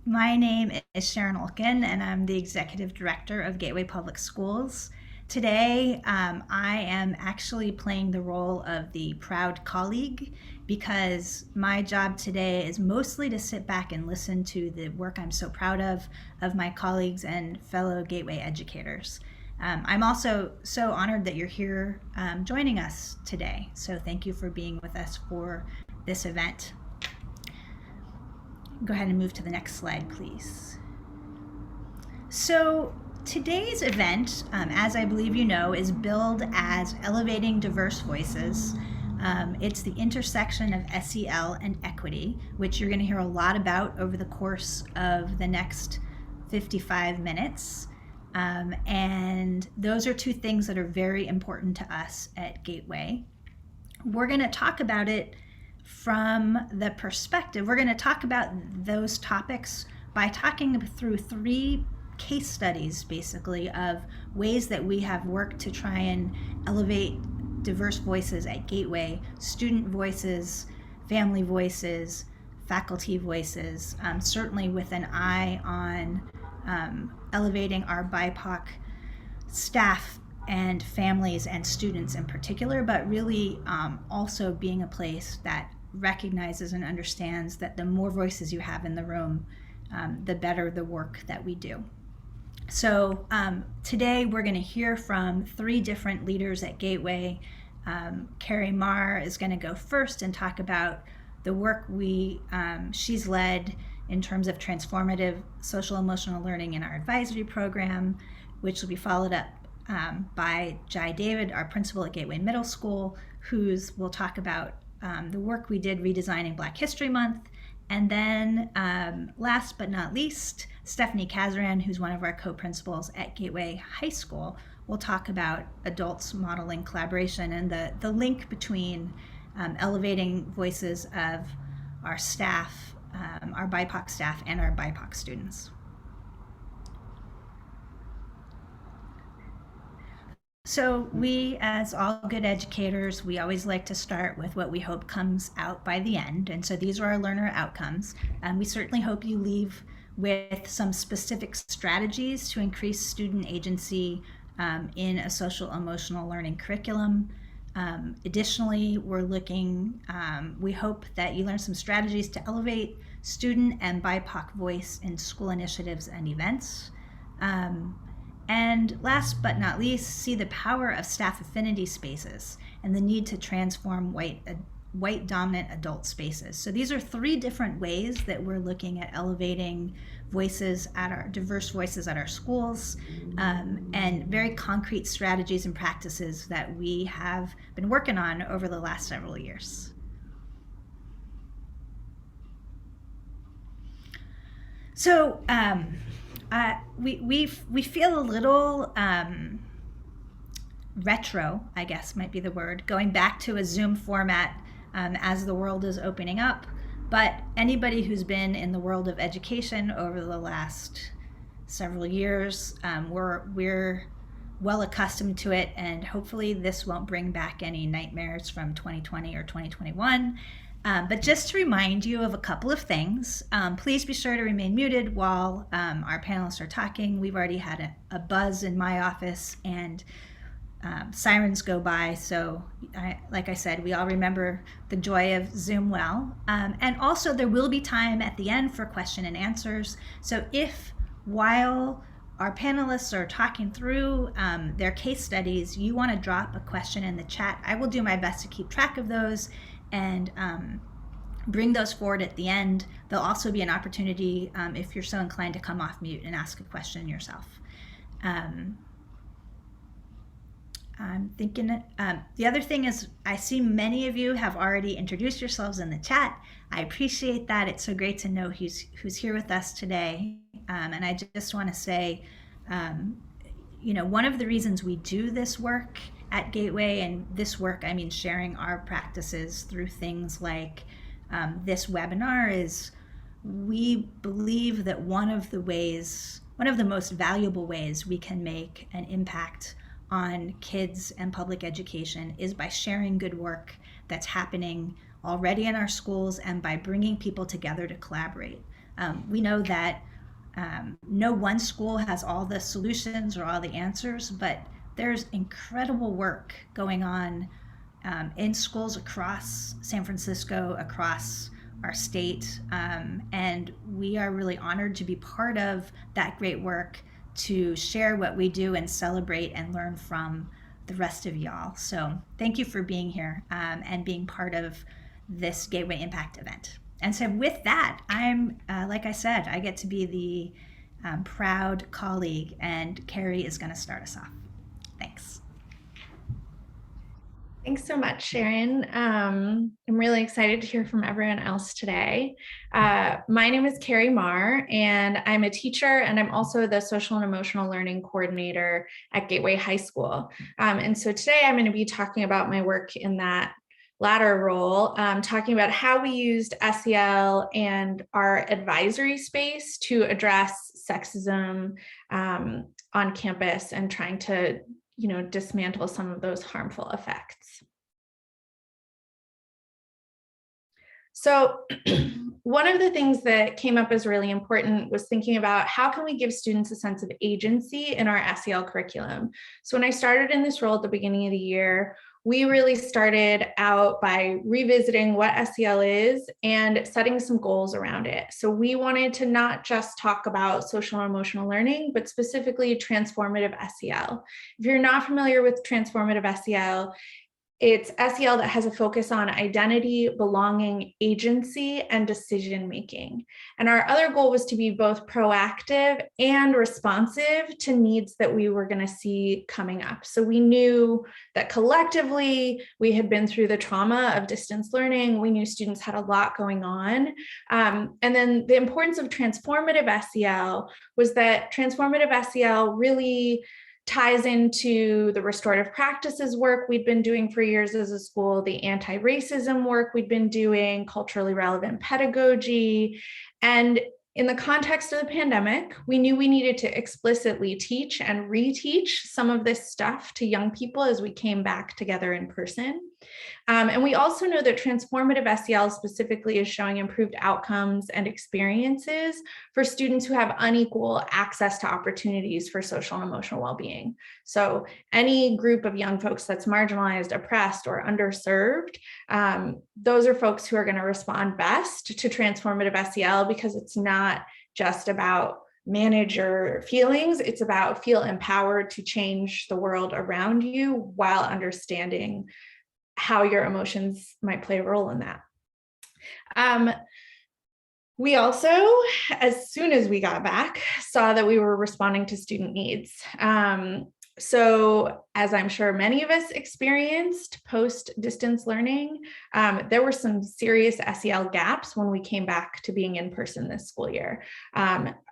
My name is Sharon Olkin, and I'm the Executive Director of Gateway Public Schools. Today, I am actually playing the role of the proud colleague because my job today is mostly to sit back and listen to the work I'm so proud of my colleagues and fellow Gateway educators. I'm also so honored that you're here joining us today. So thank you for being with us for this event. Go ahead and move to the next slide, please. So today's event, as I believe you know, is billed as Elevating Diverse Voices. It's the intersection of SEL and equity, which you're going to hear a lot about over the course of the next 55 minutes. And those are two things that are very important to us at Gateway. We're going to talk about it from the perspective, we're going to talk about those topics by talking through three case studies, basically, of ways that we have worked to try and elevate diverse voices at Gateway, student voices, family voices, faculty voices, certainly with an eye on elevating our BIPOC staff and families and students in particular, but really also being a place that recognizes and understands that the more voices you have in the room, the better the work that we do. So today we're going to hear from three different leaders at Gateway. Carrie Marr is going to go first and talk about the work she's led in terms of transformative social emotional learning in our advisory program, which will be followed up by Jai David, our principal at Gateway Middle School, will talk about the work we did redesigning Black History Month. And then last but not least, Stephanie Kazaran, who's one of our co-principals at Gateway High School, will talk about adults modeling collaboration and the link between elevating voices of our staff, our BIPOC staff, and our BIPOC students. So we, as all good educators, we always like to start with what we hope comes out by the end. And so these are our learner outcomes. We certainly hope you leave with some specific strategies to increase student agency in a social emotional learning curriculum. Additionally, we hope that you learn some strategies to elevate student and BIPOC voice in school initiatives and events. And last but not least, see the power of staff affinity spaces and the need to transform white dominant adult spaces. So these are three different ways that we're looking at elevating diverse voices at our schools, and very concrete strategies and practices that we have been working on over the last several years. So we feel a little retro, I guess might be the word, going back to a Zoom format as the world is opening up. But anybody who's been in the world of education over the last several years, we're well accustomed to it, and hopefully this won't bring back any nightmares from 2020 or 2021. But just to remind you of a couple of things, please be sure to remain muted while our panelists are talking. We've already had a buzz in my office, and sirens go by, so like I said, we all remember the joy of Zoom well. And also there will be time at the end for question and answers. So if while our panelists are talking through their case studies, you want to drop a question in the chat, I will do my best to keep track of those and bring those forward at the end. There'll also be an opportunity, if you're so inclined, to come off mute and ask a question yourself. I'm thinking, the other thing is, I see many of you have already introduced yourselves in the chat. I appreciate that. It's so great to know who's here with us today. And I just want to say, one of the reasons we do this work at Gateway, and this work, I mean sharing our practices through things like this webinar, is we believe that one of the most valuable ways we can make an impact on kids and public education is by sharing good work that's happening already in our schools and by bringing people together to collaborate. We know that no one school has all the solutions or all the answers, but there's incredible work going on in schools across San Francisco, across our state, and we are really honored to be part of that great work, to share what we do and celebrate and learn from the rest of y'all. So thank you for being here and being part of this Gateway Impact event. And so with that, I'm, like I said, I get to be the proud colleague, and Carrie is going to start us off. Thanks. Thanks so much, Sharon. I'm really excited to hear from everyone else today. My name is Carrie Marr, and I'm a teacher, and I'm also the social and emotional learning coordinator at Gateway High School. And so today I'm going to be talking about my work in that latter role, talking about how we used SEL and our advisory space to address sexism on campus and trying to dismantle some of those harmful effects. So one of the things that came up as really important was thinking about how can we give students a sense of agency in our SEL curriculum. So when I started in this role at the beginning of the year, we really started out by revisiting what SEL is and setting some goals around it. So we wanted to not just talk about social and emotional learning, but specifically transformative SEL. If you're not familiar with transformative SEL, it's SEL that has a focus on identity, belonging, agency, and decision-making. And our other goal was to be both proactive and responsive to needs that we were going to see coming up. So we knew that collectively, we had been through the trauma of distance learning. We knew students had a lot going on. And then the importance of transformative SEL was that transformative SEL really ties into the restorative practices work we'd been doing for years as a school, the anti-racism work we'd been doing, culturally relevant pedagogy. And in the context of the pandemic, we knew we needed to explicitly teach and reteach some of this stuff to young people as we came back together in person. And we also know that transformative SEL specifically is showing improved outcomes and experiences for students who have unequal access to opportunities for social and emotional well-being. So any group of young folks that's marginalized, oppressed, or underserved, those are folks who are going to respond best to transformative SEL, because it's not just about manage your feelings, it's about feel empowered to change the world around you while understanding how your emotions might play a role in that. We also, as soon as we got back, saw that we were responding to student needs. So as I'm sure many of us experienced post-distance learning, there were some serious SEL gaps when we came back to being in person this school year.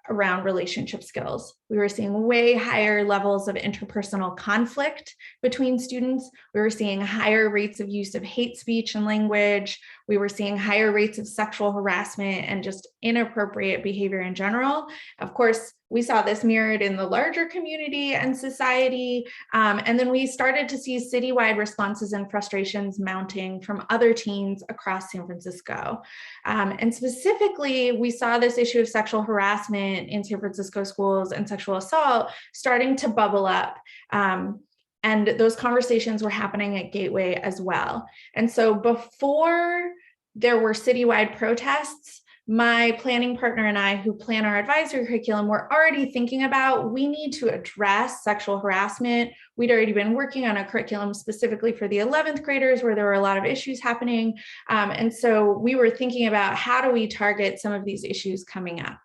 Around relationship skills. We were seeing way higher levels of interpersonal conflict between students. We were seeing higher rates of use of hate speech and language. We were seeing higher rates of sexual harassment and just inappropriate behavior in general. Of course, we saw this mirrored in the larger community and society. And then we started to see citywide responses and frustrations mounting from other teens across San Francisco. And specifically, we saw this issue of sexual harassment in San Francisco schools and sexual assault starting to bubble up. And those conversations were happening at Gateway as well. And so before there were citywide protests, my planning partner and I, who plan our advisory curriculum, were already thinking about, we need to address sexual harassment. We'd already been working on a curriculum specifically for the 11th graders where there were a lot of issues happening. And so we were thinking about, how do we target some of these issues coming up?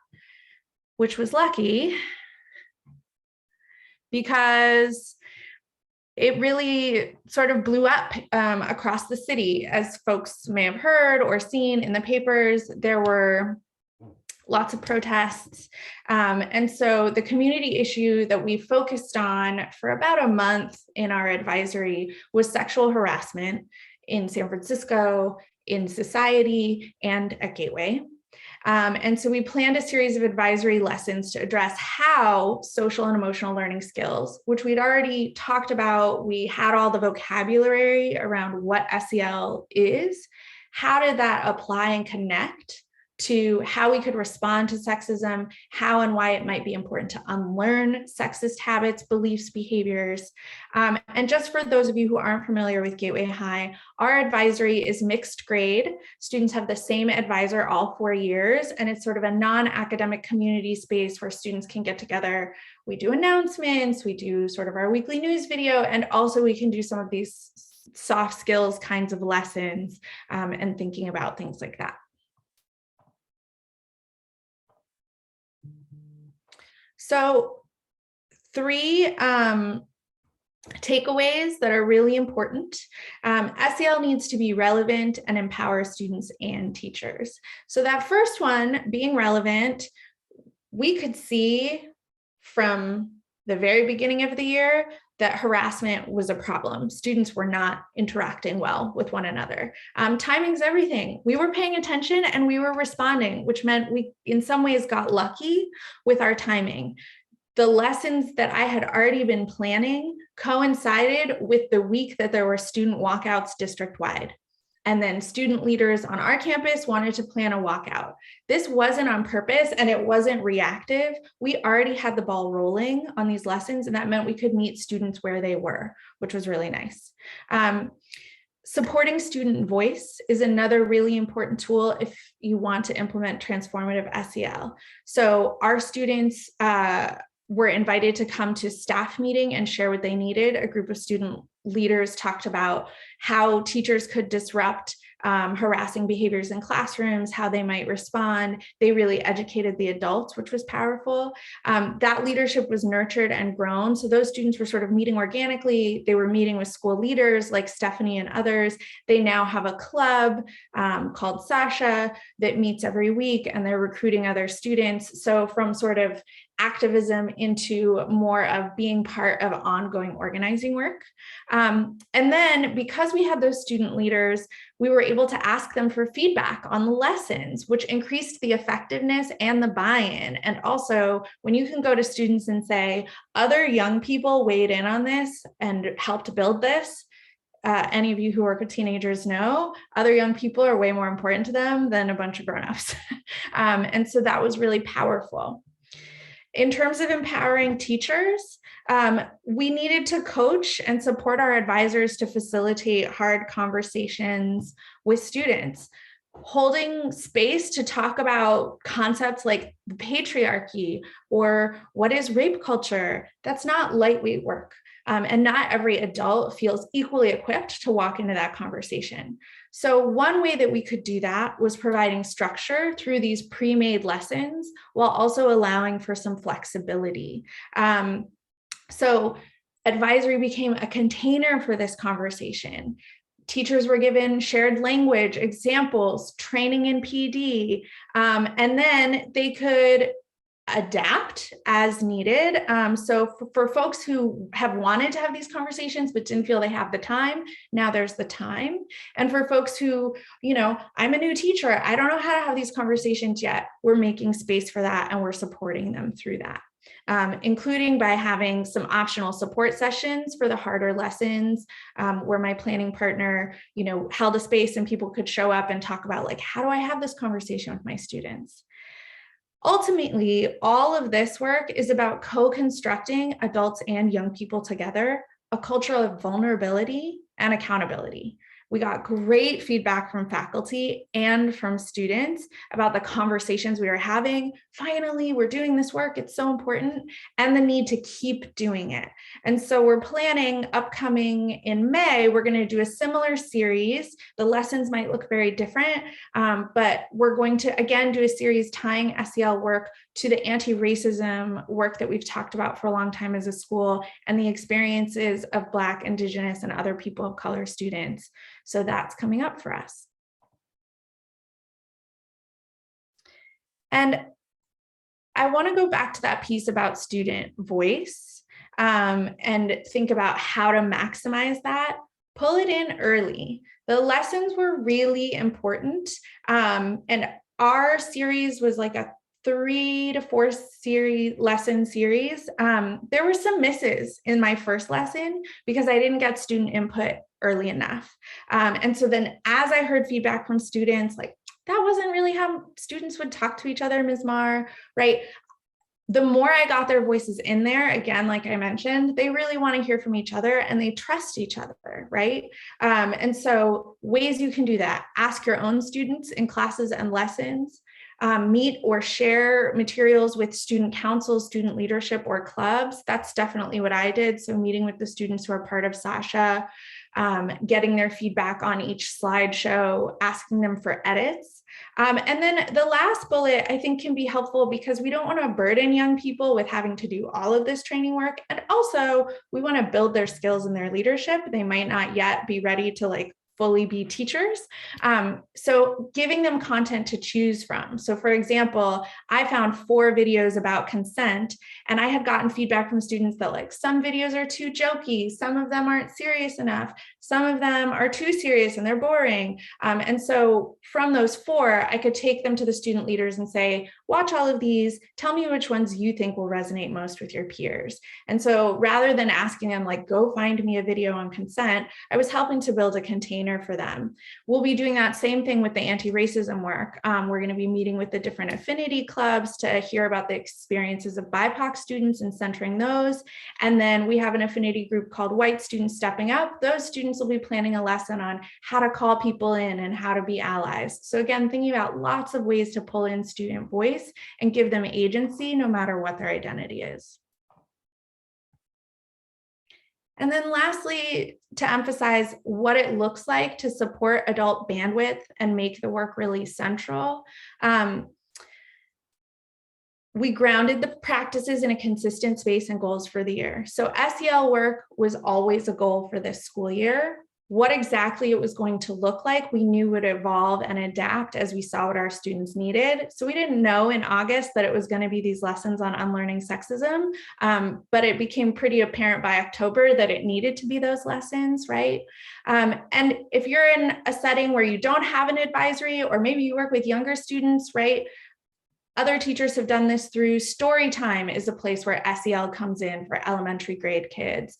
Which was lucky, because it really sort of blew up across the city. As folks may have heard or seen in the papers, there were lots of protests. And so the community issue that we focused on for about a month in our advisory was sexual harassment in San Francisco, in society, and at Gateway. And so we planned a series of advisory lessons to address how social and emotional learning skills, which we'd already talked about, we had all the vocabulary around what SEL is, how did that apply and connect to how we could respond to sexism, how and why it might be important to unlearn sexist habits, beliefs, behaviors. And just for those of you who aren't familiar with Gateway High, our advisory is mixed grade. Students have the same advisor all 4 years, and it's sort of a non-academic community space where students can get together. We do announcements, we do sort of our weekly news video, and also we can do some of these soft skills kinds of lessons and thinking about things like that. So 3 takeaways that are really important. SEL needs to be relevant and empower students and teachers. So that first one, being relevant, we could see from the very beginning of the year that harassment was a problem. Students were not interacting well with one another. Timing's everything. We were paying attention and we were responding, which meant we, in some ways, got lucky with our timing. The lessons that I had already been planning coincided with the week that there were student walkouts district-wide. And then student leaders on our campus wanted to plan a walkout. This wasn't on purpose and it wasn't reactive. We already had the ball rolling on these lessons, and that meant we could meet students where they were, which was really nice. Supporting student voice is another really important tool if you want to implement transformative SEL. So our students were invited to come to staff meeting and share what they needed. A group of student leaders talked about how teachers could disrupt harassing behaviors in classrooms, how they might respond. They really educated the adults, which was powerful. That leadership was nurtured and grown. So those students were sort of meeting organically. They were meeting with school leaders like Stephanie and others. They now have a club called Sasha that meets every week, and they're recruiting other students. So from sort of activism into more of being part of ongoing organizing work. And then because we had those student leaders, we were able to ask them for feedback on the lessons, which increased the effectiveness and the buy-in. And also, when you can go to students and say, other young people weighed in on this and helped build this, any of you who work with teenagers know, other young people are way more important to them than a bunch of grown-ups. And so that was really powerful. In terms of empowering teachers, we needed to coach and support our advisors to facilitate hard conversations with students. Holding space to talk about concepts like patriarchy or what is rape culture, that's not lightweight work. And not every adult feels equally equipped to walk into that conversation. So one way that we could do that was providing structure through these pre-made lessons while also allowing for some flexibility. So advisory became a container for this conversation. Teachers were given shared language, examples, training in PD, and then they could adapt as needed. So for folks who have wanted to have these conversations but didn't feel they have the time, now there's the time. And for folks who, you know, I'm a new teacher, I don't know how to have these conversations yet, we're making space for that and we're supporting them through that. Including by having some optional support sessions for the harder lessons, where my planning partner, you know, held a space and people could show up and talk about, like, how do I have this conversation with my students? Ultimately, all of this work is about co-constructing adults and young people together, a culture of vulnerability and accountability. We got great feedback from faculty and from students about the conversations we were having. Finally, we're doing this work, it's so important, and the need to keep doing it. And so we're planning upcoming in May, we're going to do a similar series. The lessons might look very different, but we're going to, again, do a series tying SEL work to the anti-racism work that we've talked about for a long time as a school and the experiences of Black, Indigenous, and other people of color students. So that's coming up for us. And I want to go back to that piece about student voice and think about how to maximize that. Pull it in early. The lessons were really important. And our series was like a 3 to 4 lesson series. There were some misses in my first lesson because I didn't get student input early enough. And so then as I heard feedback from students, like, that wasn't really how students would talk to each other, Ms. Mar, right? The more I got their voices in there, again, like I mentioned, they really want to hear from each other and they trust each other, right? And so ways you can do that: ask your own students in classes and lessons, meet or share materials with student councils, student leadership, or clubs. That's definitely what I did. So meeting with the students who are part of Sasha, getting their feedback on each slideshow, asking them for edits. And then the last bullet, I think, can be helpful because we don't want to burden young people with having to do all of this training work. And also, we want to build their skills and their leadership. They might not yet be ready to fully be teachers. So giving them content to choose from. So for example, I found 4 videos about consent, and I had gotten feedback from students that some videos are too jokey, some of them aren't serious enough, some of them are too serious and they're boring. And so from those 4, I could take them to the student leaders and say, watch all of these, tell me which ones you think will resonate most with your peers. And so rather than asking them go find me a video on consent, I was helping to build a container for them. We'll be doing that same thing with the anti-racism work. We're going to be meeting with the different affinity clubs to hear about the experiences of BIPOC students and centering those. And then we have an affinity group called White Students Stepping Up. Those students will be planning a lesson on how to call people in and how to be allies. So again, thinking about lots of ways to pull in student voice and give them agency no matter what their identity is. And then lastly, to emphasize what it looks like to support adult bandwidth and make the work really central. We grounded the practices in a consistent space and goals for the year. So SEL work was always a goal for this school year. What exactly it was going to look like, we knew would evolve and adapt as we saw what our students needed. So we didn't know in August that it was going to be these lessons on unlearning sexism, but it became pretty apparent by October that it needed to be those lessons, right? And if you're in a setting where you don't have an advisory, or maybe you work with younger students, right? Other teachers have done this through story time is a place where SEL comes in for elementary grade kids.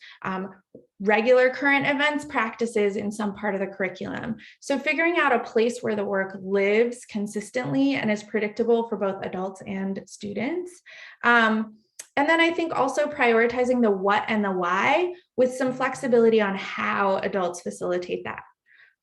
Regular current events practices in some part of the curriculum. So figuring out a place where the work lives consistently and is predictable for both adults and students. And then I think also prioritizing the what and the why with some flexibility on how adults facilitate that.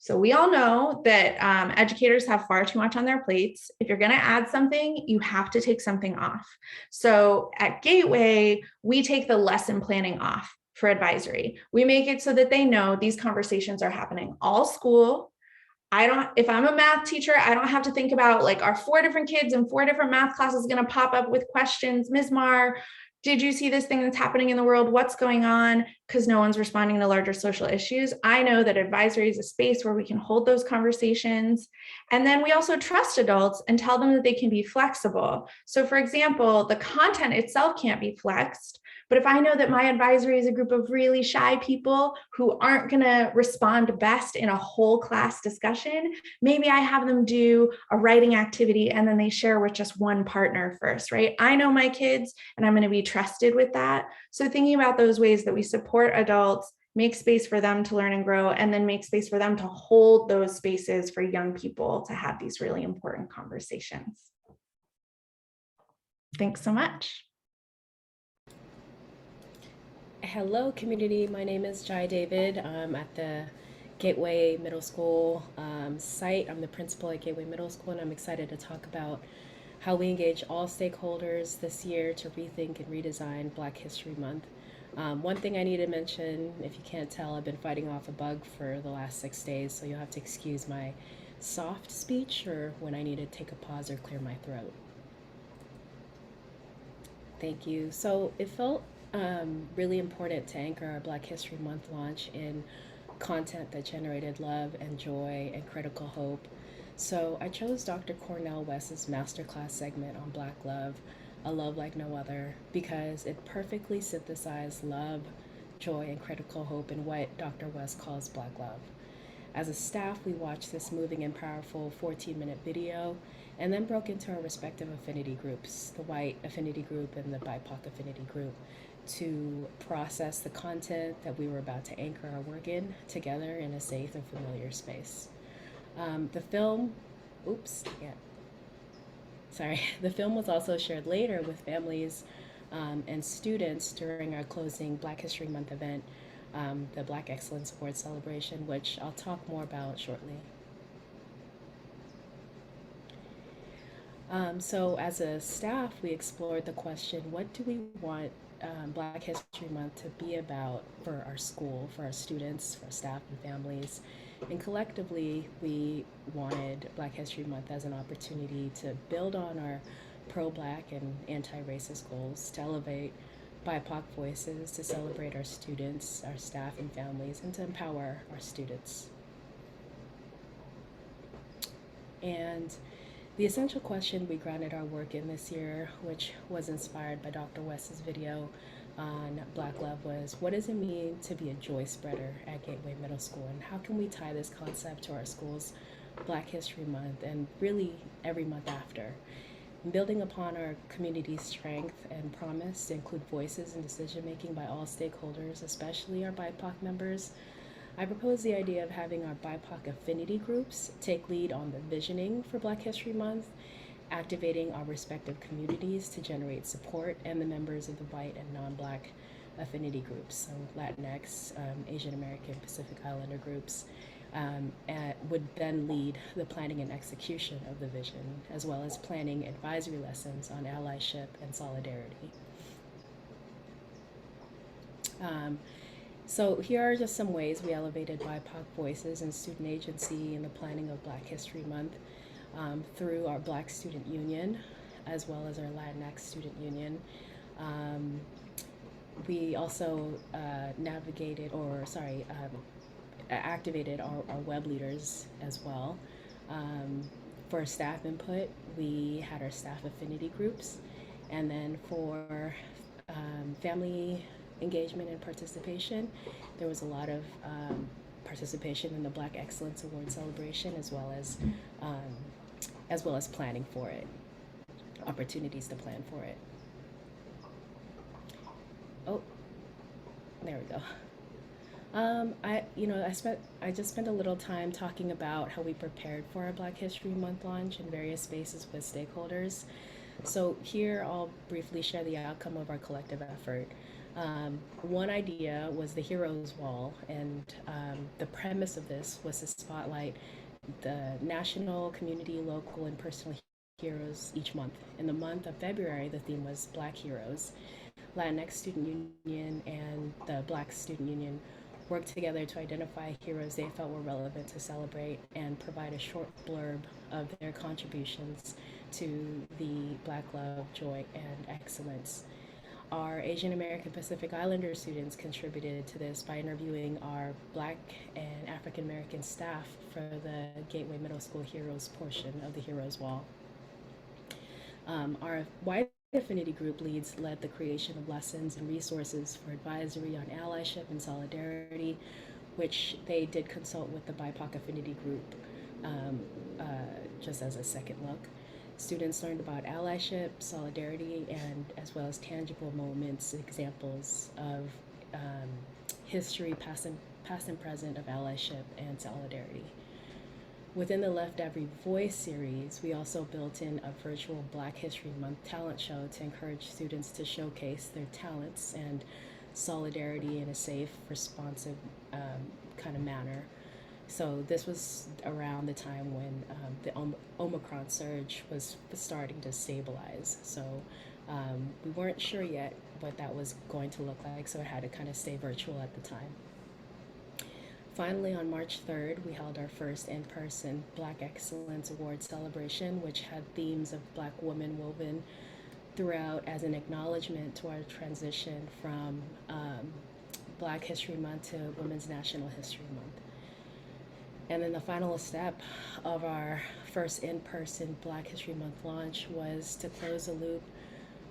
So we all know that educators have far too much on their plates. If you're going to add something, you have to take something off. So at Gateway, we take the lesson planning off for advisory. We make it so that they know these conversations are happening all school. If I'm a math teacher, I don't have to think about are 4 different kids in 4 different math classes going to pop up with questions. Ms. Mar, did you see this thing that's happening in the world? What's going on? Because no one's responding to larger social issues. I know that advisory is a space where we can hold those conversations. And then we also trust adults and tell them that they can be flexible. So for example, the content itself can't be flexed, but if I know that my advisory is a group of really shy people who aren't going to respond best in a whole class discussion, maybe I have them do a writing activity and then they share with just one partner first, right? I know my kids and I'm going to be trusted with that. So thinking about those ways that we support adults, make space for them to learn and grow, and then make space for them to hold those spaces for young people to have these really important conversations. Thanks so much. Hello, community. My name is Jai David. I'm at the Gateway Middle School site. I'm the principal at Gateway Middle School, and I'm excited to talk about how we engage all stakeholders this year to rethink and redesign Black History Month. One thing I need to mention, if you can't tell, I've been fighting off a bug for the last 6 days, so you'll have to excuse my soft speech or when I need to take a pause or clear my throat. Thank you. So it felt really important to anchor our Black History Month launch in content that generated love and joy and critical hope. So I chose Dr. Cornell West's masterclass segment on Black love, A Love Like No Other, because it perfectly synthesized love, joy, and critical hope in what Dr. West calls Black love. As a staff, we watched this moving and powerful 14-minute video and then broke into our respective affinity groups, the white affinity group and the BIPOC affinity group, to process the content that we were about to anchor our work in together in a safe and familiar space. The film oops, yeah, sorry. The film was also shared later with families and students during our closing Black History Month event, the Black Excellence Award celebration, which I'll talk more about shortly. So as a staff, we explored the question, what do we want Black History Month to be about for our school, for our students, for our staff and families? And collectively, we wanted Black History Month as an opportunity to build on our pro-Black and anti-racist goals, to elevate BIPOC voices, to celebrate our students, our staff and families, and to empower our students. And the essential question we grounded our work in this year, which was inspired by Dr. West's video on Black love, was what does it mean to be a joy spreader at Gateway Middle School? And how can we tie this concept to our school's Black History Month and really every month after? Building upon our community's strength and promise to include voices in decision making by all stakeholders, especially our BIPOC members, I propose the idea of having our BIPOC affinity groups take lead on the visioning for Black History Month, activating our respective communities to generate support, and the members of the white and non-Black affinity groups, so Latinx, Asian American, Pacific Islander groups, would then lead the planning and execution of the vision, as well as planning advisory lessons on allyship and solidarity. So here are just some ways we elevated BIPOC voices and student agency in the planning of Black History Month through our Black Student Union, as well as our Latinx Student Union. We also activated our web leaders as well. For staff input, we had our staff affinity groups, and then for family engagement and participation, there was a lot of participation in the Black Excellence Award celebration, as well as planning for it, opportunities to plan for it. Oh, there we go. I just spent a little time talking about how we prepared for our Black History Month launch in various spaces with stakeholders. So here I'll briefly share the outcome of our collective effort. One idea was the Heroes Wall, and the premise of this was to spotlight the national, community, local, and personal heroes each month. In the month of February, the theme was Black Heroes. Latinx Student Union and the Black Student Union worked together to identify heroes they felt were relevant to celebrate and provide a short blurb of their contributions to the Black love, joy, and excellence. Our Asian American Pacific Islander students contributed to this by interviewing our Black and African American staff for the Gateway Middle School Heroes portion of the Heroes Wall. Our white affinity group leads led the creation of lessons and resources for advisory on allyship and solidarity, which they did consult with the BIPOC affinity group just as a second look. Students learned about allyship, solidarity, and as well as tangible moments, examples of history, past and present, of allyship and solidarity. Within the Left Every Voice series, we also built in a virtual Black History Month talent show to encourage students to showcase their talents and solidarity in a safe, responsive kind of manner. So this was around the time when the Omicron surge was starting to stabilize. So we weren't sure yet what that was going to look like, so it had to kind of stay virtual at the time. Finally, on March 3rd, we held our first in-person Black Excellence Award celebration, which had themes of Black women woven throughout as an acknowledgement to our transition from Black History Month to Women's National History Month. And then the final step of our first in-person Black History Month launch was to close the loop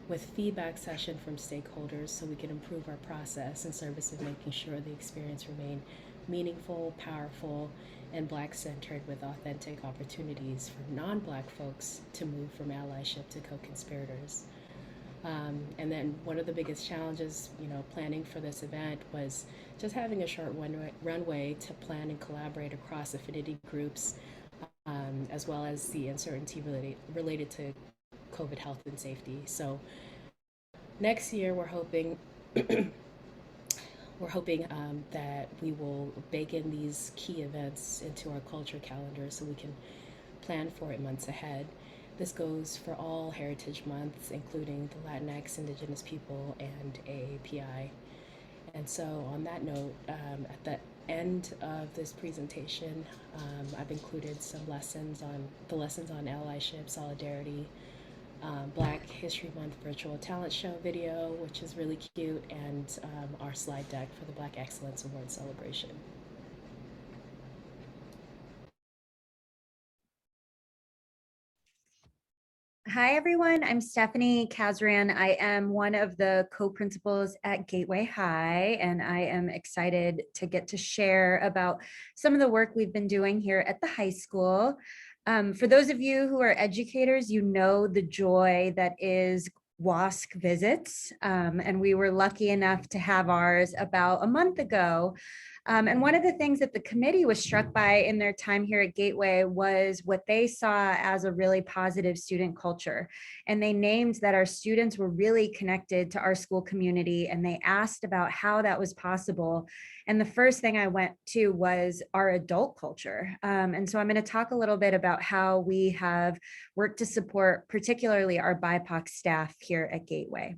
with feedback session from stakeholders so we can improve our process in service of making sure the experience remained meaningful, powerful, and Black-centered, with authentic opportunities for non-Black folks to move from allyship to co-conspirators. And then one of the biggest challenges, planning for this event was just having a short runway to plan and collaborate across affinity groups as well as the uncertainty related to COVID health and safety. So next year, we're hoping that we will bake in these key events into our culture calendar so we can plan for it months ahead. This goes for all heritage months, including the Latinx, Indigenous people, and AAPI. And so, on that note, at the end of this presentation, I've included some lessons on allyship, solidarity, Black History Month virtual talent show video, which is really cute, and our slide deck for the Black Excellence Award celebration. Hi, everyone. I'm Stephanie Kazran. I am one of the co-principals at Gateway High, and I am excited to get to share about some of the work we've been doing here at the high school. For those of you who are educators, you know the joy that is WASC visits, and we were lucky enough to have ours about a month ago. And one of the things that the committee was struck by in their time here at Gateway was what they saw as a really positive student culture. And they named that our students were really connected to our school community, and they asked about how that was possible. And the first thing I went to was our adult culture. And so I'm going to talk a little bit about how we have worked to support particularly our BIPOC staff here at Gateway.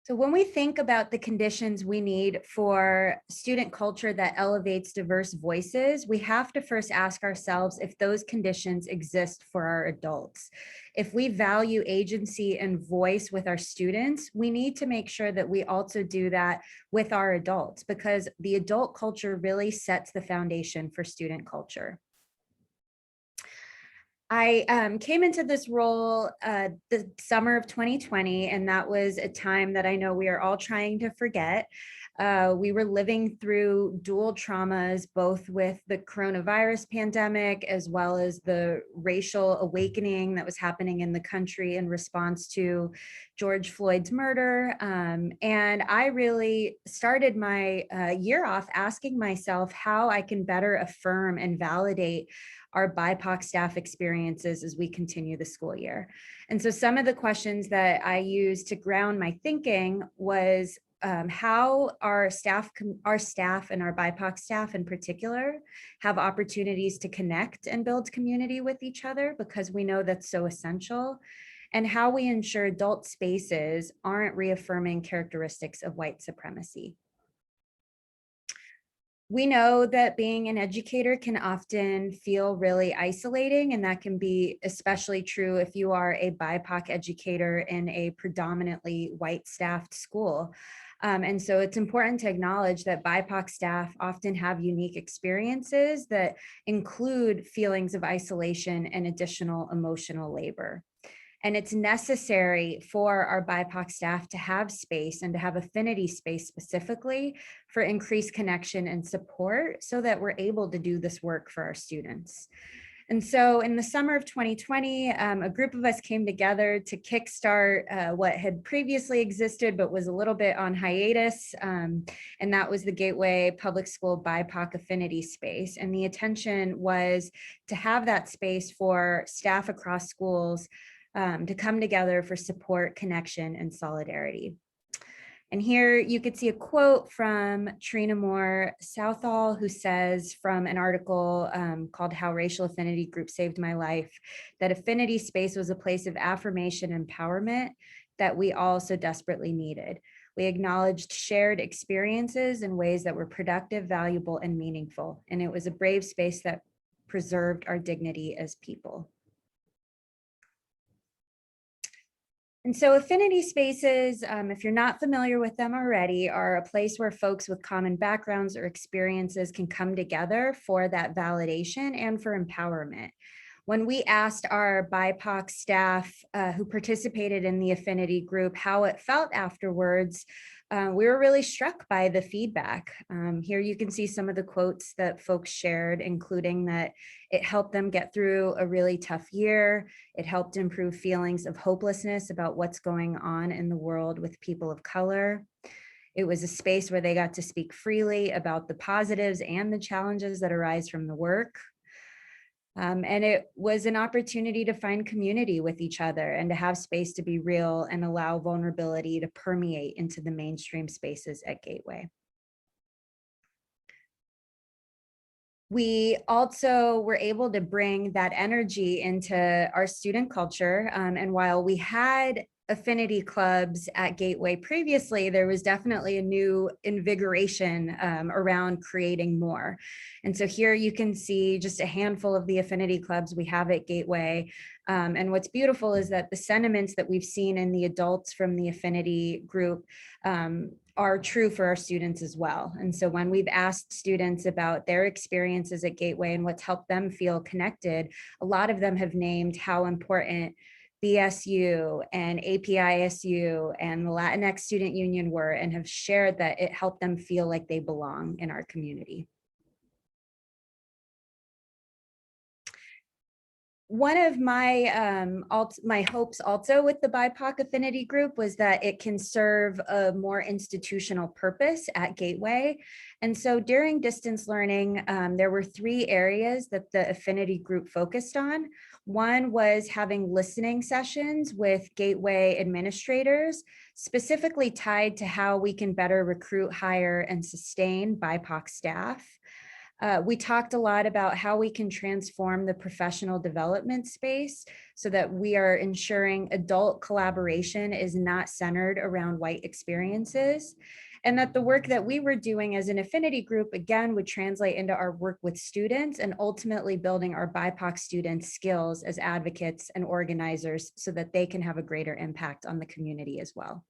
So when we think about the conditions we need for student culture that elevates diverse voices, we have to first ask ourselves if those conditions exist for our adults. If we value agency and voice with our students, we need to make sure that we also do that with our adults, because the adult culture really sets the foundation for student culture. I came into this role the summer of 2020, and that was a time that I know we are all trying to forget. We were living through dual traumas, both with the coronavirus pandemic, as well as the racial awakening that was happening in the country in response to George Floyd's murder. And I really started my year off asking myself how I can better affirm and validate our BIPOC staff experiences as we continue the school year. And so some of the questions that I used to ground my thinking was how our staff and our BIPOC staff in particular have opportunities to connect and build community with each other, because we know that's so essential, and how we ensure adult spaces aren't reaffirming characteristics of white supremacy. We know that being an educator can often feel really isolating, and that can be especially true if you are a BIPOC educator in a predominantly white staffed school. And so it's important to acknowledge that BIPOC staff often have unique experiences that include feelings of isolation and additional emotional labor. And it's necessary for our BIPOC staff to have space, and to have affinity space specifically, for increased connection and support, so that we're able to do this work for our students. And so in the summer of 2020, a group of us came together to kickstart what had previously existed, but was a little bit on hiatus. And that was the Gateway Public School BIPOC Affinity Space. And the intention was to have that space for staff across schools to come together for support, connection, and solidarity. And here you could see a quote from Trina Moore Southall, who says, from an article called How Racial Affinity Group Saved My Life, that affinity space was a place of affirmation and empowerment that we all so desperately needed. We acknowledged shared experiences in ways that were productive, valuable, and meaningful. And it was a brave space that preserved our dignity as people. And so affinity spaces, if you're not familiar with them already, are a place where folks with common backgrounds or experiences can come together for that validation and for empowerment. When we asked our BIPOC staff who participated in the affinity group how it felt afterwards, we were really struck by the feedback. Here you can see some of the quotes that folks shared, including that it helped them get through a really tough year. It helped improve feelings of hopelessness about what's going on in the world with people of color. It was a space where they got to speak freely about the positives and the challenges that arise from the work. And it was an opportunity to find community with each other and to have space to be real and allow vulnerability to permeate into the mainstream spaces at Gateway. We also were able to bring that energy into our student culture. And while we had affinity clubs at Gateway previously, there was definitely a new invigoration around creating more. And so here you can see just a handful of the affinity clubs we have at Gateway. And what's beautiful is that the sentiments that we've seen in the adults from the affinity group are true for our students as well. And so when we've asked students about their experiences at Gateway and what's helped them feel connected, a lot of them have named how important BSU and APISU and the Latinx Student Union were, and have shared that it helped them feel like they belong in our community. One of my my hopes also with the BIPOC affinity group was that it can serve a more institutional purpose at Gateway. And so during distance learning, there were 3 areas that the affinity group focused on. One was having listening sessions with Gateway administrators, specifically tied to how we can better recruit, hire, and sustain BIPOC staff. We talked a lot about how we can transform the professional development space so that we are ensuring adult collaboration is not centered around white experiences, and that the work that we were doing as an affinity group, again, would translate into our work with students and ultimately building our BIPOC students' skills as advocates and organizers so that they can have a greater impact on the community as well.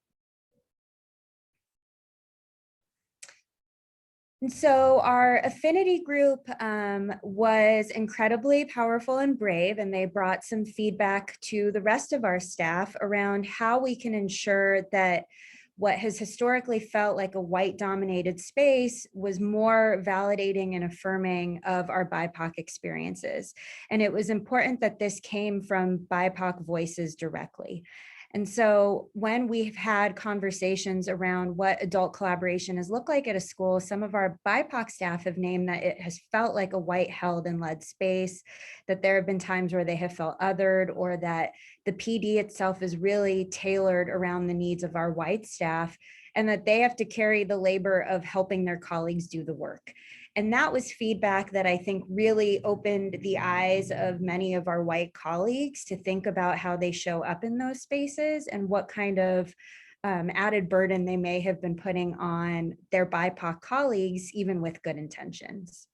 And so our affinity group was incredibly powerful and brave, and they brought some feedback to the rest of our staff around how we can ensure that what has historically felt like a white dominated space was more validating and affirming of our BIPOC experiences. And it was important that this came from BIPOC voices directly. And so when we've had conversations around what adult collaboration has looked like at a school, some of our BIPOC staff have named that it has felt like a white held and led space, that there have been times where they have felt othered, or that the PD itself is really tailored around the needs of our white staff, and that they have to carry the labor of helping their colleagues do the work. And that was feedback that I think really opened the eyes of many of our white colleagues to think about how they show up in those spaces and what kind of added burden they may have been putting on their BIPOC colleagues, even with good intentions.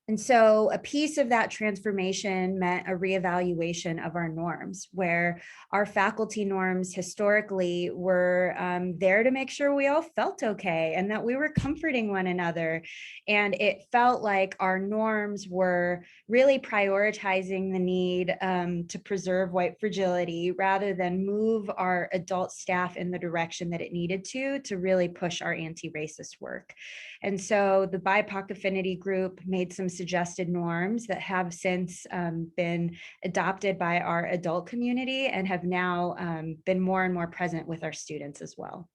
And so a piece of that transformation meant a reevaluation of our norms, where our faculty norms historically were there to make sure we all felt okay and that we were comforting one another. And it felt like our norms were really prioritizing the need to preserve white fragility rather than move our adult staff in the direction that it needed to really push our anti-racist work. And so the BIPOC affinity group made some suggested norms that have since been adopted by our adult community and have now been more and more present with our students as well.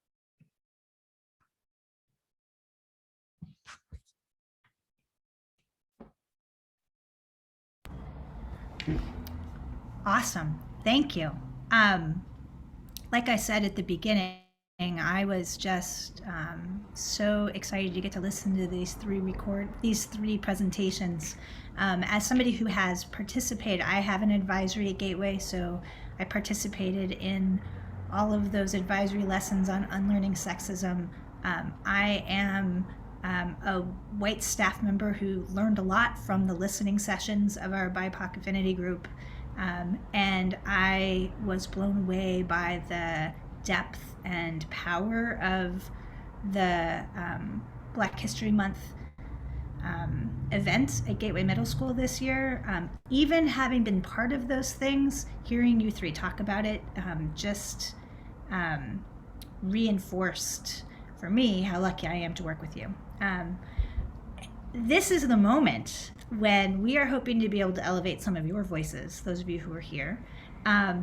Awesome. Thank you. Like I said at the beginning, I was just so excited to get to listen to these three presentations. As somebody who has participated, I have an advisory at Gateway, so I participated in all of those advisory lessons on unlearning sexism. I am a white staff member who learned a lot from the listening sessions of our BIPOC affinity group. And I was blown away by the depth and power of the Black History Month events at Gateway Middle School this year. Even having been part of those things, hearing you 3 talk about it just reinforced for me how lucky I am to work with you. This is the moment when we are hoping to be able to elevate some of your voices, those of you who are here,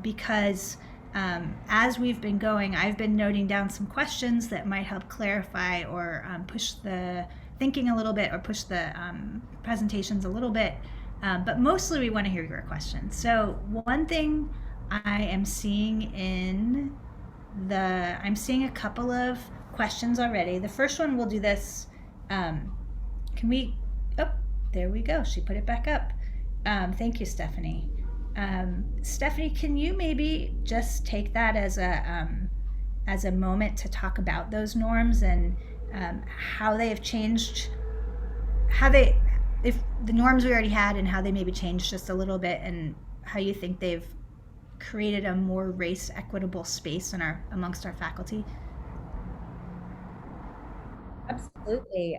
because as we've been going, I've been noting down some questions that might help clarify or push the thinking a little bit or push the presentations a little bit, but mostly we want to hear your questions. So one thing I am seeing I'm seeing a couple of questions already. The first one, we'll do this. Can we, oh, there we go. She put it back up. Thank you, Stephanie. Stephanie, can you maybe just take that as a moment to talk about those norms and how they have changed, if the norms we already had and how they maybe changed just a little bit, and how you think they've created a more race equitable space amongst our faculty? Absolutely.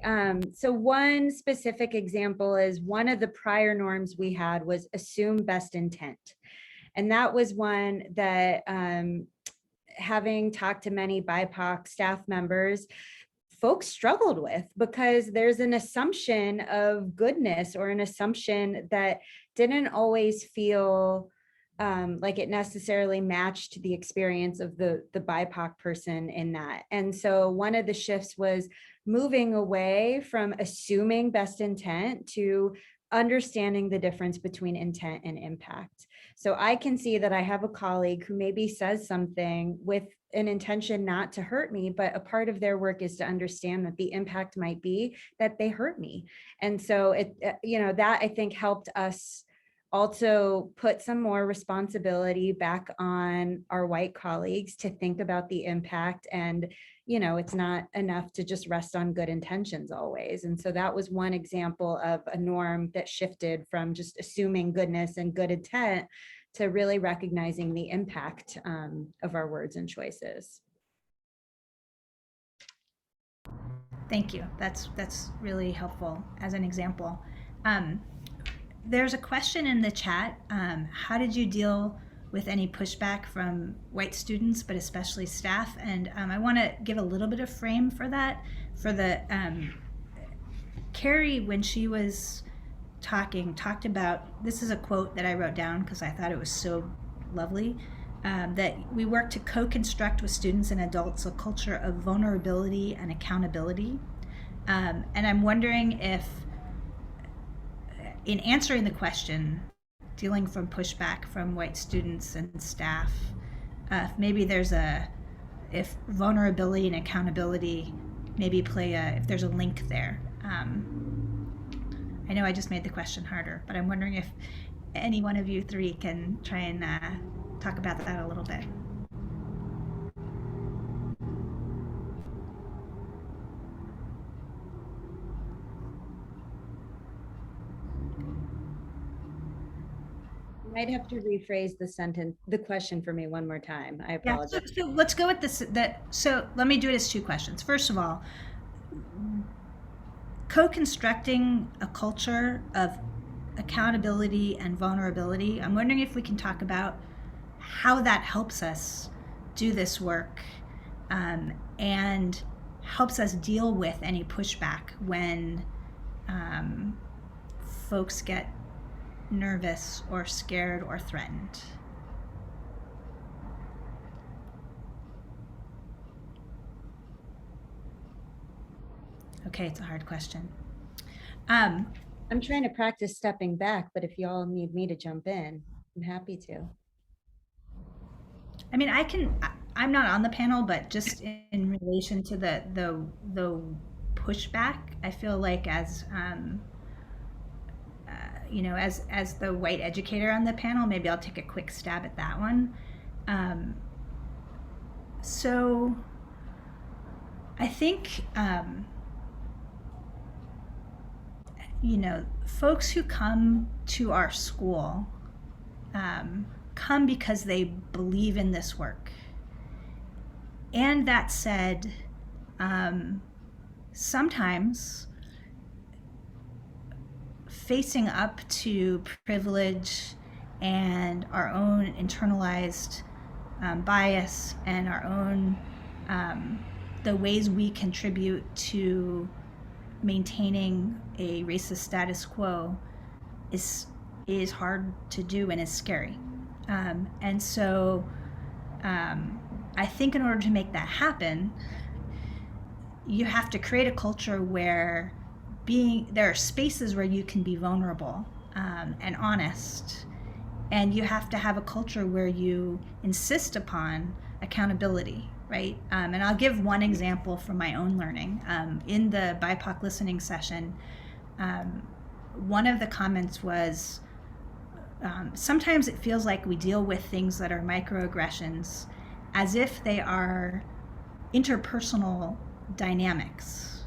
So one specific example is one of the prior norms we had was assume best intent. And that was one that, having talked to many BIPOC staff members, folks struggled with, because there's an assumption of goodness or an assumption that didn't always feel like it necessarily matched the experience of the BIPOC person in that. And so one of the shifts was moving away from assuming best intent to understanding the difference between intent and impact. So I can see that I have a colleague who maybe says something with an intention not to hurt me, but a part of their work is to understand that the impact might be that they hurt me. And so that I think helped us also put some more responsibility back on our white colleagues to think about the impact. And it's not enough to just rest on good intentions always. And so that was one example of a norm that shifted from just assuming goodness and good intent to really recognizing the impact of our words and choices. Thank you. That's really helpful as an example. There's a question in the chat. How did you deal with any pushback from white students, but especially staff? And I want to give a little bit of frame for that. For the Carrie, when she was talked about, this is a quote that I wrote down because I thought it was so lovely, that we work to co-construct with students and adults a culture of vulnerability and accountability. And I'm wondering if, in answering the question, dealing from pushback from white students and staff, maybe if vulnerability and accountability maybe if there's a link there. I know I just made the question harder, but I'm wondering if any one of you three can try and talk about that a little bit. You might have to rephrase the question for me one more time. I Yeah, apologize. so let's go with this. So let me do it as two questions. First of all, co-constructing a culture of accountability and vulnerability. I'm wondering if we can talk about how that helps us do this work, and helps us deal with any pushback when folks get nervous or scared or threatened. Okay, it's a hard question. I'm trying to practice stepping back, but if y'all need me to jump in, I'm happy to. I mean, I'm not on the panel, but just in relation to the pushback, I feel like as as the white educator on the panel, maybe I'll take a quick stab at that one. So I think folks who come to our school come because they believe in this work. And that said, sometimes facing up to privilege and our own internalized bias and our own the ways we contribute to maintaining a racist status quo is hard to do and is scary. And so I think in order to make that happen, you have to create a culture where there are spaces where you can be vulnerable and honest, and you have to have a culture where you insist upon accountability, right? And I'll give one example from my own learning. In the BIPOC listening session, one of the comments was, sometimes it feels like we deal with things that are microaggressions as if they are interpersonal dynamics.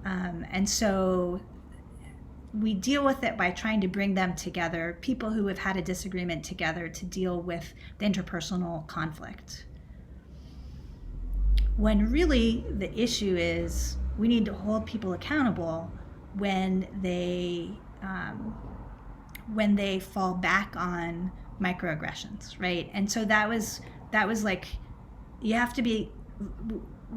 And so we deal with it by trying to bring them together, people who have had a disagreement together, to deal with the interpersonal conflict. When really the issue is we need to hold people accountable when they fall back on microaggressions, right? And so that was like, you have to be,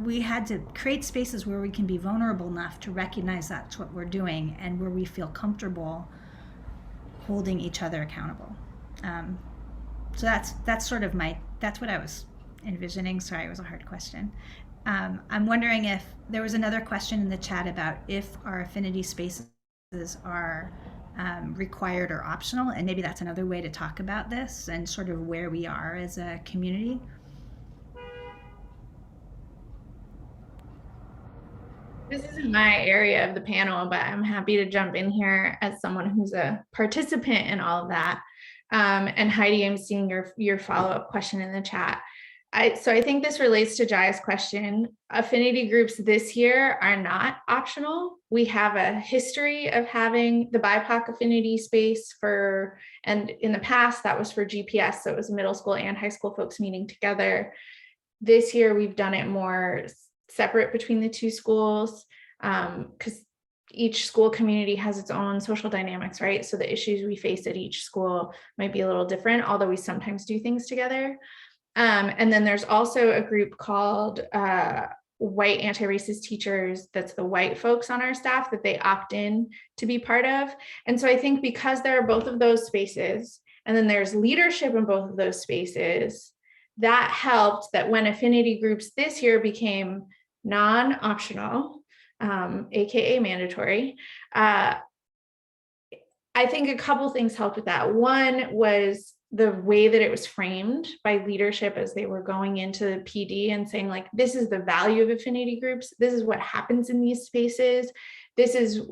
we had to create spaces where we can be vulnerable enough to recognize that's what we're doing, and where we feel comfortable holding each other accountable. So that's sort of that's what I was envisioning. Sorry, it was a hard question. I'm wondering if there was another question in the chat about if our affinity spaces are required or optional, and maybe that's another way to talk about this and sort of where we are as a community. This isn't my area of the panel, but I'm happy to jump in here as someone who's a participant in all of that. And Heidi, I'm seeing your follow-up question in the chat. So I think this relates to Jai's question. Affinity groups this year are not optional. We have a history of having the BIPOC affinity space and in the past that was for GPS, so it was middle school and high school folks meeting together. This year we've done it more separate between the two schools, because each school community has its own social dynamics, right? So the issues we face at each school might be a little different, although we sometimes do things together. And then there's also a group called White Anti-Racist Teachers, that's the white folks on our staff that they opt in to be part of. And so I think because there are both of those spaces, and then there's leadership in both of those spaces, that helped that when affinity groups this year became non-optional, AKA mandatory, I think a couple things helped with that. One was the way that it was framed by leadership as they were going into PD and saying, like, this is the value of affinity groups. This is what happens in these spaces. This is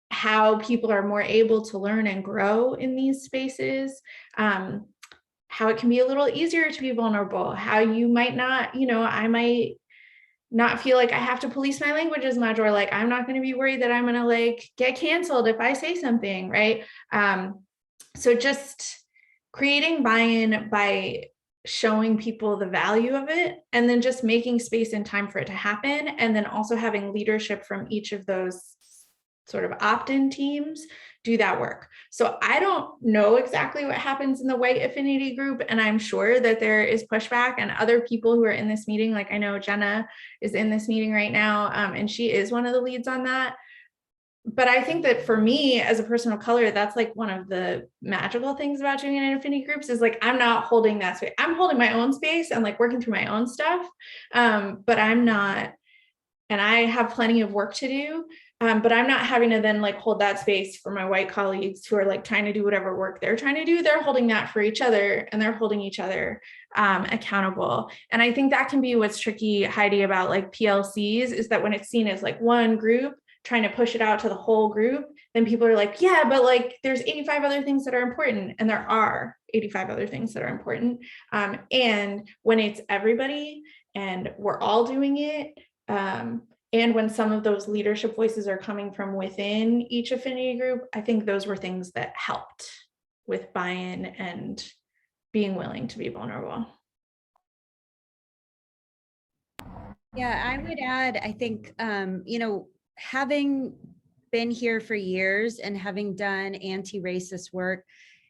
how people are more able to learn and grow in these spaces. How it can be a little easier to be vulnerable, how you might not, I might not feel like I have to police my language as much, or like, I'm not going to be worried that I'm going to like get canceled if I say something, right? So just creating buy-in by showing people the value of it, and then just making space and time for it to happen. And then also having leadership from each of those sort of opt-in teams do that work. So I don't know exactly what happens in the white affinity group, and I'm sure that there is pushback, and other people who are in this meeting, like I know Jenna is in this meeting right now, and she is one of the leads on that. But I think that for me as a person of color, that's like one of the magical things about doing it in affinity groups is like, I'm not holding that space. I'm holding my own space and like working through my own stuff, but I'm not, and I have plenty of work to do. But I'm not having to then like hold that space for my white colleagues who are like trying to do whatever work they're trying to do. They're holding that for each other, and they're holding each other accountable. And I think that can be what's tricky, Heidi, about like PLCs, is that when it's seen as like one group trying to push it out to the whole group, then people are like, yeah, but like there's 85 other things that are important. And there are 85 other things that are important. And when it's everybody and we're all doing it, and when some of those leadership voices are coming from within each affinity group, I think those were things that helped with buy-in and being willing to be vulnerable. Yeah, I would add, I think, having been here for years and having done anti-racist work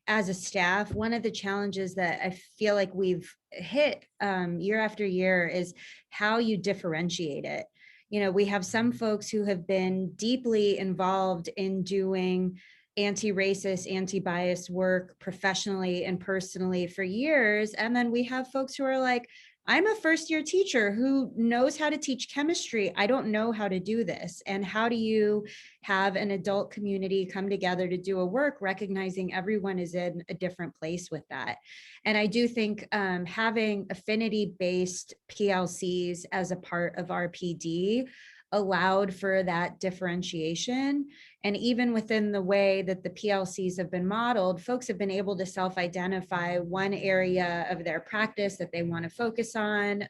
as a staff, one of the challenges that I feel like we've hit year after year is how you differentiate it. We have some folks who have been deeply involved in doing anti-racist, anti-bias work professionally and personally for years. And then we have folks who are like, I'm a first year teacher who knows how to teach chemistry. I don't know how to do this. And how do you have an adult community come together to do a work, recognizing everyone is in a different place with that? And I do think having affinity based PLCs as a part of our PD allowed for that differentiation. And even within the way that the PLCs have been modeled, folks have been able to self-identify one area of their practice that they want to focus on.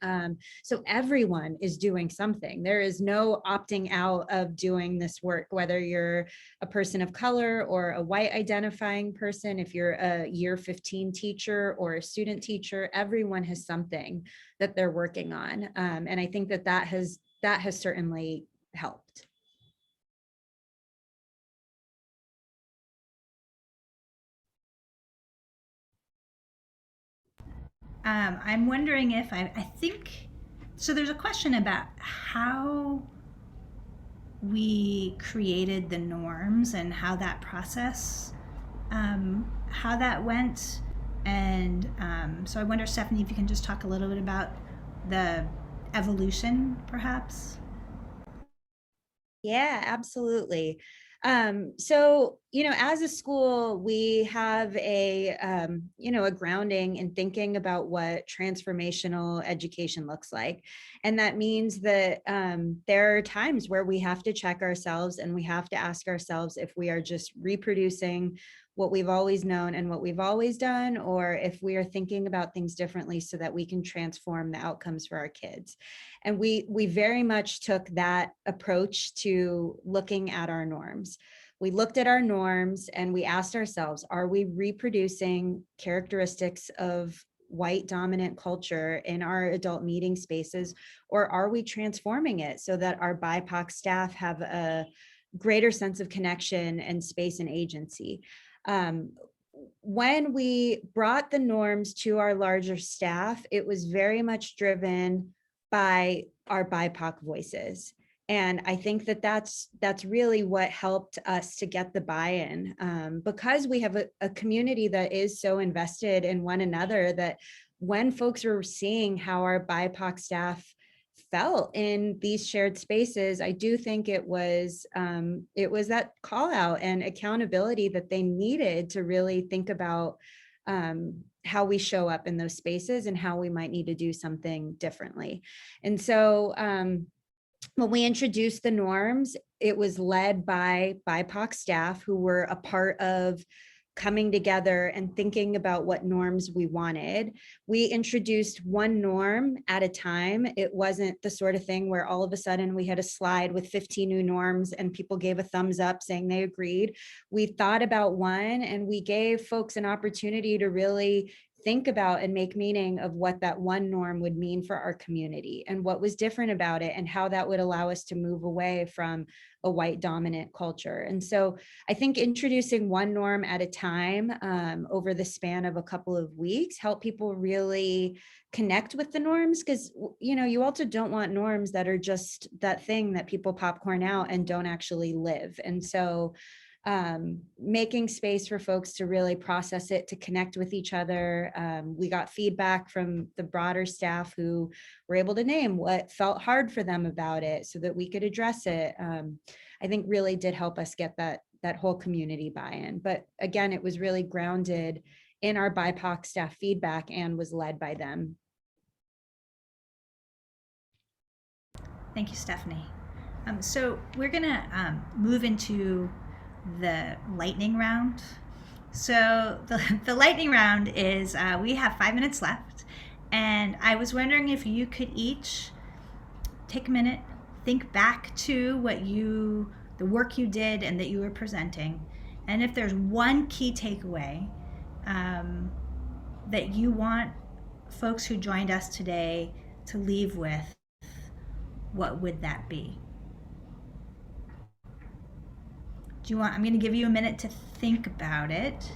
So everyone is doing something. There is no opting out of doing this work, whether you're a person of color or a white identifying person, if you're a year 15 teacher or a student teacher, everyone has something that they're working on. And I think that has certainly helped. I'm wondering if I think, so there's a question about how we created the norms and how that process, how that went. And so I wonder, Stephanie, if you can just talk a little bit about the evolution, perhaps. Yeah, absolutely. So, as a school, we have a grounding in thinking about what transformational education looks like. And that means that there are times where we have to check ourselves and we have to ask ourselves if we are just reproducing what we've always known and what we've always done, or if we are thinking about things differently so that we can transform the outcomes for our kids. And we very much took that approach to looking at our norms. We looked at our norms and we asked ourselves, are we reproducing characteristics of white dominant culture in our adult meeting spaces, or are we transforming it so that our BIPOC staff have a greater sense of connection and space and agency? When we brought the norms to our larger staff, it was very much driven by our BIPOC voices. And I think that's really what helped us to get the buy-in, because we have a community that is so invested in one another, that when folks were seeing how our BIPOC staff felt in these shared spaces, I do think it was that call out and accountability that they needed to really think about how we show up in those spaces and how we might need to do something differently. And so when we introduced the norms, it was led by BIPOC staff who were a part of coming together and thinking about what norms we wanted. We introduced one norm at a time. It wasn't the sort of thing where all of a sudden we had a slide with 50 new norms and people gave a thumbs up saying they agreed. We thought about one and we gave folks an opportunity to really think about and make meaning of what that one norm would mean for our community and what was different about it and how that would allow us to move away from a white dominant culture. And so I think introducing one norm at a time over the span of a couple of weeks help people really connect with the norms, because you also don't want norms that are just that thing that people popcorn out and don't actually live. And so making space for folks to really process it, to connect with each other. We got feedback from the broader staff who were able to name what felt hard for them about it so that we could address it. I think really did help us get that whole community buy-in. But again, it was really grounded in our BIPOC staff feedback and was led by them. Thank you, Stephanie. So we're gonna move into the lightning round. So the lightning round is we have 5 minutes left, and I was wondering if you could each take a minute, think back to the work you did and that you were presenting, and if there's one key takeaway that you want folks who joined us today to leave with, what would that be? I'm going to give you a minute to think about it.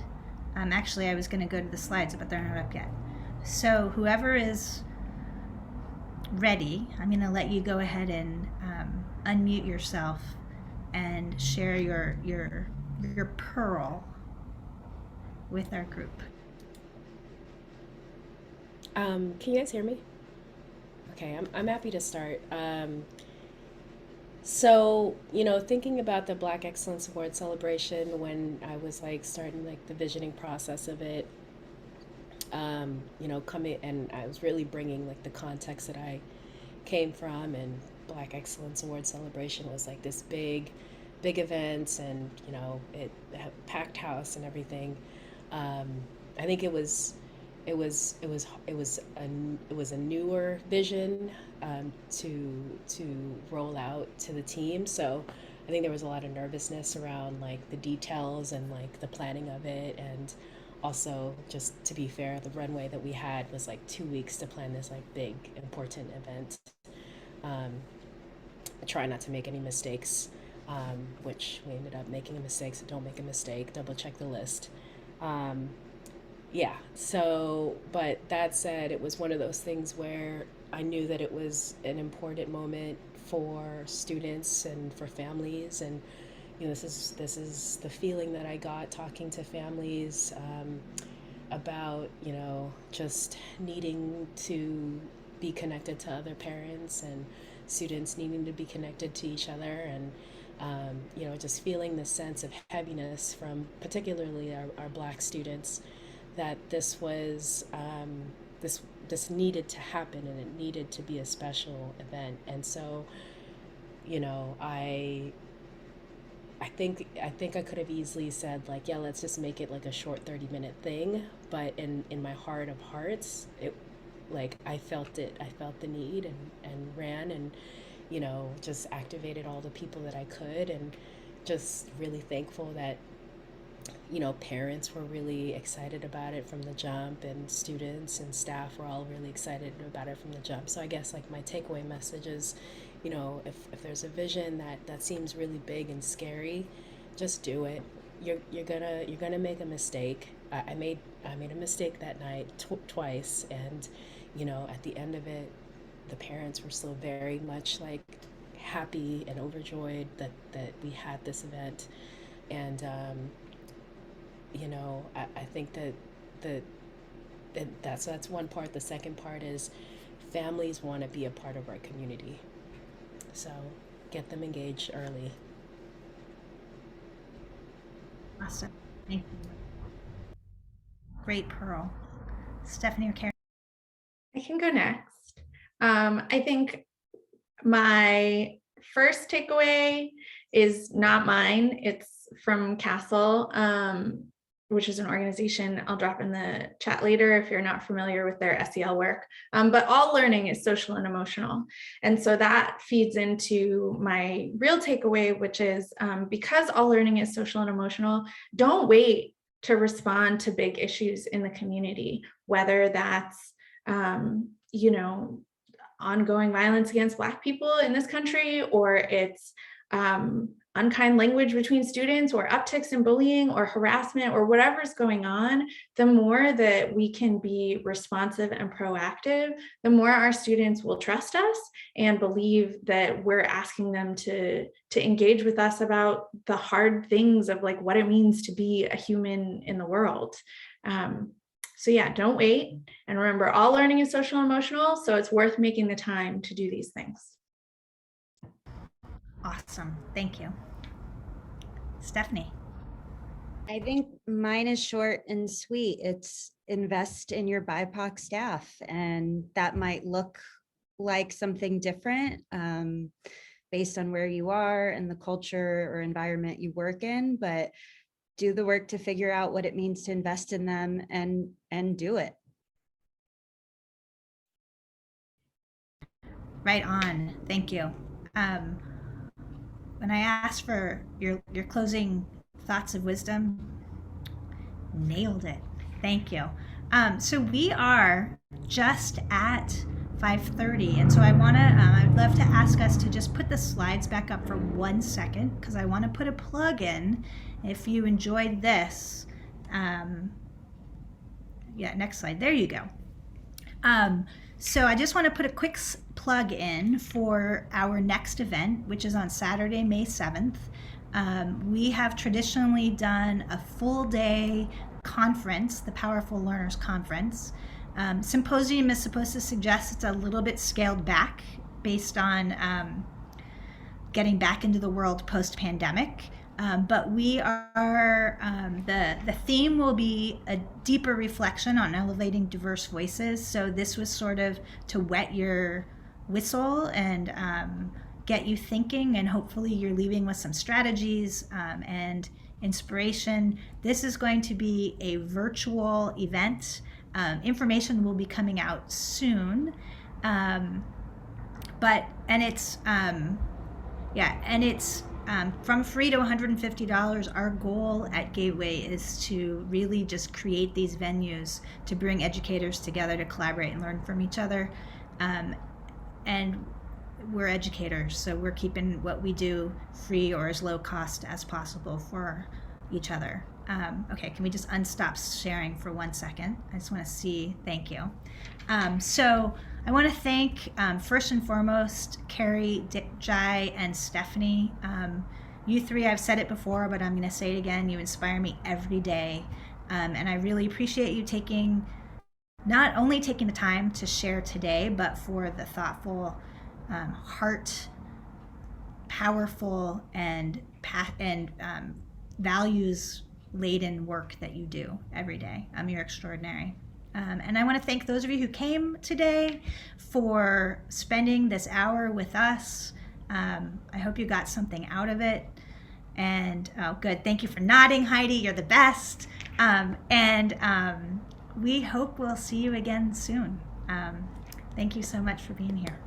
Actually, I was going to go to the slides, but they're not up yet. So whoever is ready, I'm going to let you go ahead and unmute yourself and share your pearl with our group. Can you guys hear me? Okay, I'm happy to start. So, thinking about the Black Excellence Award celebration when I was like starting like the visioning process of it, coming and I was really bringing like the context that I came from, and Black Excellence Award celebration was like this big event, and it had packed house and everything. Um, I think it was a newer vision to roll out to the team. So I think there was a lot of nervousness around like the details and like the planning of it, and also, just to be fair, the runway that we had was like 2 weeks to plan this like big important event. Um, Try not to make any mistakes, which we ended up making a mistake. So don't make a mistake. Double check the list. Um, yeah. So, but that said, it was one of those things where I knew that it was an important moment for students and for families, and this is the feeling that I got talking to families about just needing to be connected to other parents, and students needing to be connected to each other, and just feeling the sense of heaviness from particularly our Black students, that this was this needed to happen, and it needed to be a special event. And so you know I I think I could have easily said like, yeah, let's just make it like a short 30-minute thing, but in my heart of hearts, it like I felt it. I felt the need, and ran, and just activated all the people that I could, and just really thankful that parents were really excited about it from the jump, and students and staff were all really excited about it from the jump. So I guess like my takeaway message is, if there's a vision that seems really big and scary, just do it. You're gonna make a mistake. I made a mistake that night twice, and at the end of it, the parents were still very much like happy and overjoyed that we had this event. And I think that that's one part. The second part is families want to be a part of our community, so get them engaged early. Awesome. Thank you. Great, Pearl. Stephanie or Karen? I can go next. I think my first takeaway is not mine. It's from Castle, which is an organization I'll drop in the chat later if you're not familiar with their SEL work. But all learning is social and emotional. And so that feeds into my real takeaway, which is because all learning is social and emotional, don't wait to respond to big issues in the community, whether that's ongoing violence against Black people in this country, or it's unkind language between students, or upticks in bullying or harassment, or whatever's going on. The more that we can be responsive and proactive, the more our students will trust us and believe that we're asking them to engage with us about the hard things of like what it means to be a human in the world. So yeah, don't wait. And remember, all learning is social and emotional, so it's worth making the time to do these things. Awesome. Thank you. Stephanie? I think mine is short and sweet. It's invest in your BIPOC staff, and that might look like something different based on where you are and the culture or environment you work in, but do the work to figure out what it means to invest in them, and do it. Right on. Thank you. When I asked for your closing thoughts of wisdom, nailed it. Thank you. So we are just at 5:30, and so I'd love to ask us to just put the slides back up for 1 second, because I want to put a plug in. If you enjoyed this, next slide. There you go. So I just want to put a quick plug in for our next event, which is on Saturday, May 7th. We have traditionally done a full day conference, the Powerful Learners Conference. Symposium is supposed to suggest it's a little bit scaled back based on getting back into the world post-pandemic. But we are, the theme will be a deeper reflection on elevating diverse voices. So this was sort of to wet your whistle and get you thinking, and hopefully you're leaving with some strategies and inspiration. This is going to be a virtual event. Information will be coming out soon. It's from free to $150. Our goal at Gateway is to really just create these venues to bring educators together to collaborate and learn from each other. And we're educators, so we're keeping what we do free or as low cost as possible for each other. Okay, can we just unstop sharing for 1 second? I just want to see, thank you. So I want to thank, first and foremost, Carrie, Jai, and Stephanie. You three, I've said it before, but I'm going to say it again. You inspire me every day. And I really appreciate you not only taking the time to share today, but for the thoughtful, heart, powerful, and values-laden work that you do every day. You're extraordinary. And I want to thank those of you who came today for spending this hour with us. I hope you got something out of it. And oh, good. Thank you for nodding, Heidi. You're the best. We hope we'll see you again soon. Thank you so much for being here.